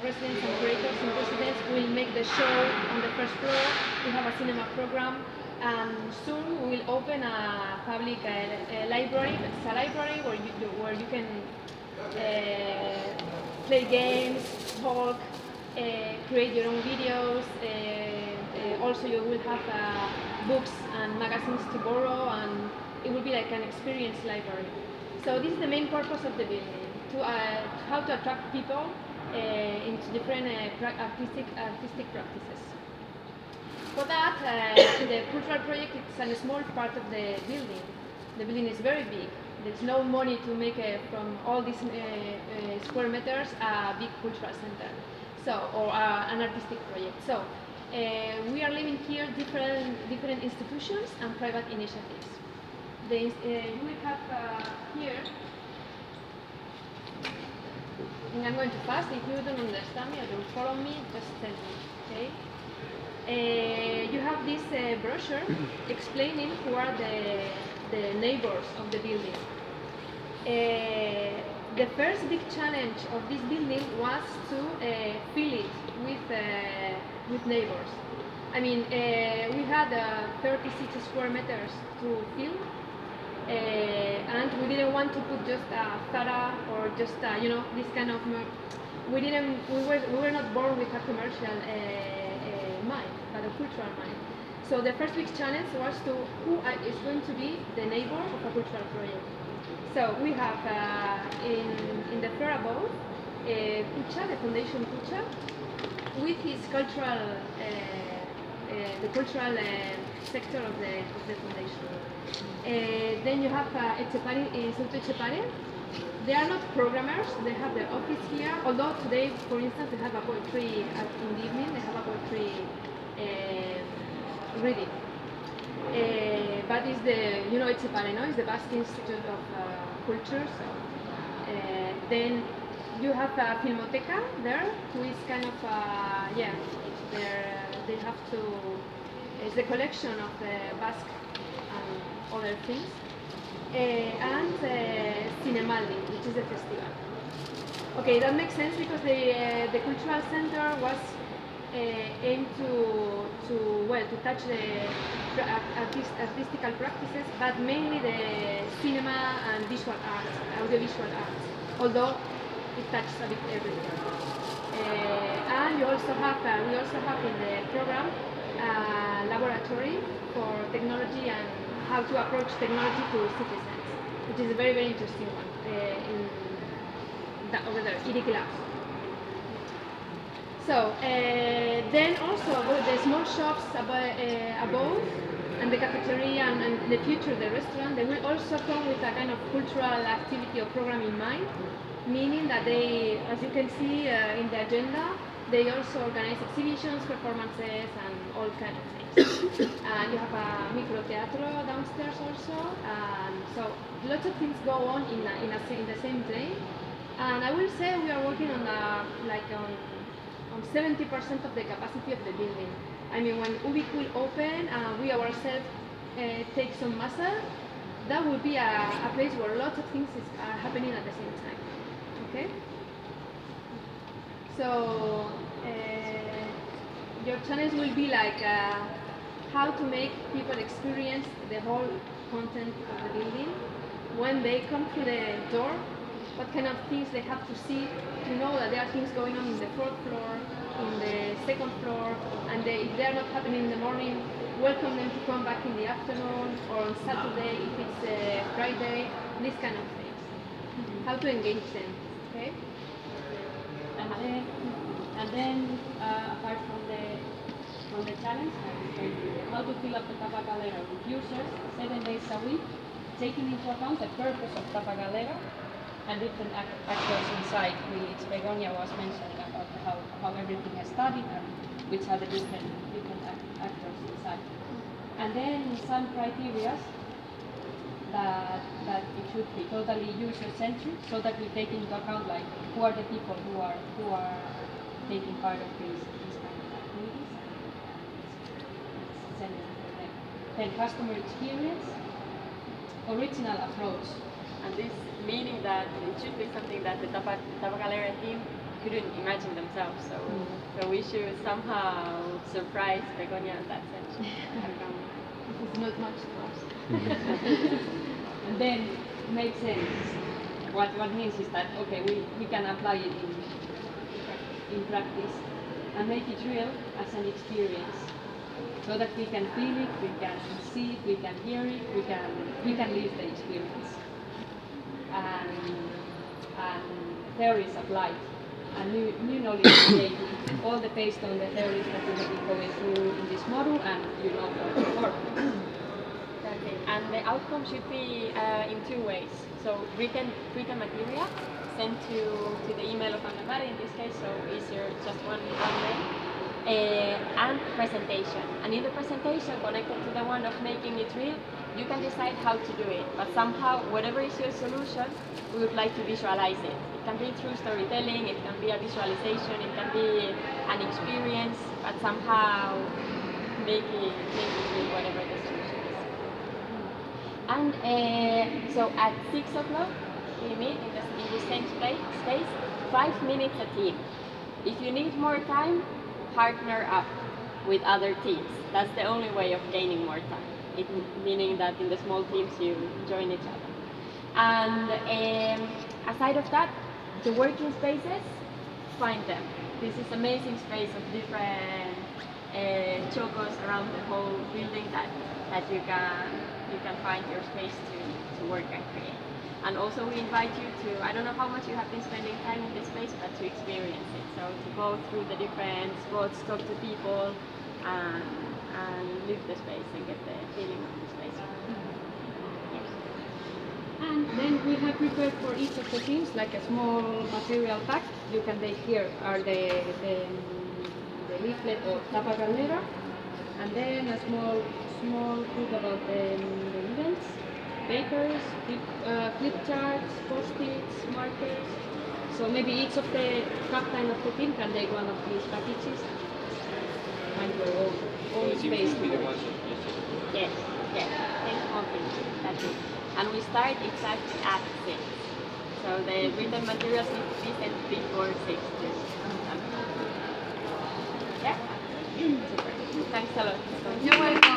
residents and curators in residence will make the show on the first floor. We have a cinema program, and soon we will open a public library. It's a library where you can play games, talk, create your own videos. Also, you will have books and magazines to borrow, and it will be like an experience library. So this is the main purpose of the building, to how to attract people into different artistic practices. For that, the cultural project is a small part of the building. The building is very big. There's no money to make from all these square meters a big cultural center, or an artistic project. So we are living here different institutions and private initiatives. You will have here, and I'm going to fast. If you don't understand me or don't follow me, just tell me, okay? You have this brochure explaining who are the neighbors of the building. The first big challenge of this building was to fill it with neighbors. I mean, we had 36 square meters to fill, and we didn't want to put just a Zara or just this kind of. We were not born with a commercial mind, but a cultural mind. So the first big challenge was who is going to be the neighbor of a cultural project. So we have in the floor above Pucha, the Foundation Pucha, with his cultural, the cultural sector of the foundation. Then you have Instituto Etxepare. They are not programmers, they have their office here, although today, for instance, they have a poetry in the evening, they have a poetry reading. But it's Etxepare, no? It's the Basque Institute of Culture. So, then you have a Filmoteca there, who is kind of, they have to, it's the collection of the Basque and other things. And Cinemaldi, which is the festival. Okay, that makes sense because the cultural center was aimed to touch the artistical practices, but mainly the cinema and visual arts, audiovisual arts, although it touches a bit everything. And we also have in the program a laboratory for technology and how to approach technology to citizens, which is a very, very interesting one over there, IRIC Labs. So then also the small shops above and the cafeteria and in the future the restaurant, they will also come with a kind of cultural activity or program in mind, meaning that they, as you can see in the agenda, they also organize exhibitions, performances, and all kinds of things. And you have a micro teatro downstairs also, and so lots of things go on in the same day. And I will say we are working on 70% of the capacity of the building. I mean, when UBIC will open, we ourselves take some muscle, that will be a place where lots of things are happening at the same time. Okay? So your challenge will be like how to make people experience the whole content of the building. When they come through the door, what kind of things they have to see to know that there are things going on in the fourth floor, in the second floor, and if they are not happening in the morning, welcome them to come back in the afternoon or on Saturday if it's Friday, these kind of things. How to engage them, okay? And then apart from the challenge, how to fill up the Tapa Galera with users 7 days a week, taking into account the purpose of Tapa Galera and different actors inside, which Begoña was mentioning about how everything is studied and which are the different actors inside. And then some criteria that it should be totally user-centric, so that we take into account like who are the people who are taking part of these kind of activities. Then customer experience, original approach. And this meaning that it should be something that the Tapa Galera team couldn't imagine themselves. So we should somehow surprise Begoña in that sense. It's not much to us. And then makes sense. What means is that okay, we can apply it in practice and make it real as an experience, so that we can feel it, we can see it, we can hear it, we can live the experience. And theories applied, and new knowledge created, all based on the theories that we have been going through in this module and you know from before. Okay. And the outcome should be in two ways. So written material sent to the email of Anna-Mari in this case, so easier, just one mail. And presentation. And in the presentation, connected to the one of making it real, you can decide how to do it. But somehow, whatever is your solution, we would like to visualize it. It can be through storytelling, it can be a visualization, it can be an experience, but somehow make it real, whatever the solution is. And so at 6 o'clock, we meet in the same space, 5 minutes a team. If you need more time, partner up with other teams. That's the only way of gaining more time. Meaning that in the small teams you join each other. And aside of that, the working spaces, find them. This is amazing space of different chocos around the whole building that you can find your space to work and create. And also we invite you to, I don't know how much you have been spending time in this space, but to experience it. So to go through the different spots, talk to people, and live the space and get the feeling of the space. And then we have prepared for each of the teams like a small material pack. You can take here are the leaflet of Tapa Caldera, and then a small book about the events, papers, flip charts, post-its, markers. So maybe each of the captain of the team can take one of these packages. Find your own space. Yes. Take confidence. That's it. And we start exactly at 6. So the written materials need to be sent before 6. Yeah? Super. Thanks a lot. You're welcome.